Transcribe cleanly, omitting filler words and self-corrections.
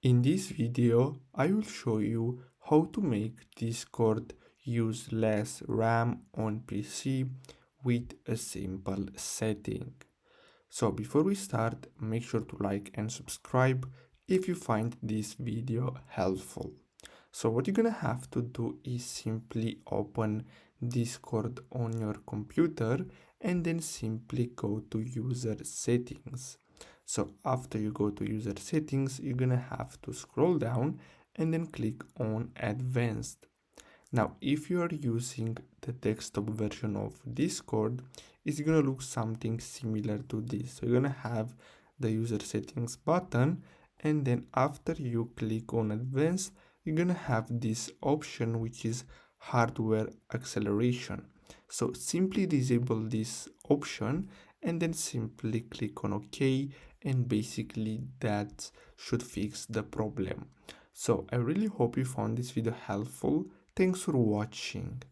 In this video, I will show you how to make Discord use less RAM on PC with a simple setting. So before we start, make sure to like and subscribe if you find this video helpful. So what you're gonna have to do is simply open Discord on your computer and then simply go to user settings. So after you go to user settings, you're gonna have to scroll down and then click on advanced. Now, if you are using the desktop version of Discord, it's gonna look something similar to this. So you're gonna have the user settings button, and then after you click on advanced, you're gonna have this option which is hardware acceleration. So simply disable this option and then simply click on OK, and basically that should fix the problem. So I really hope you found this video helpful. Thanks for watching.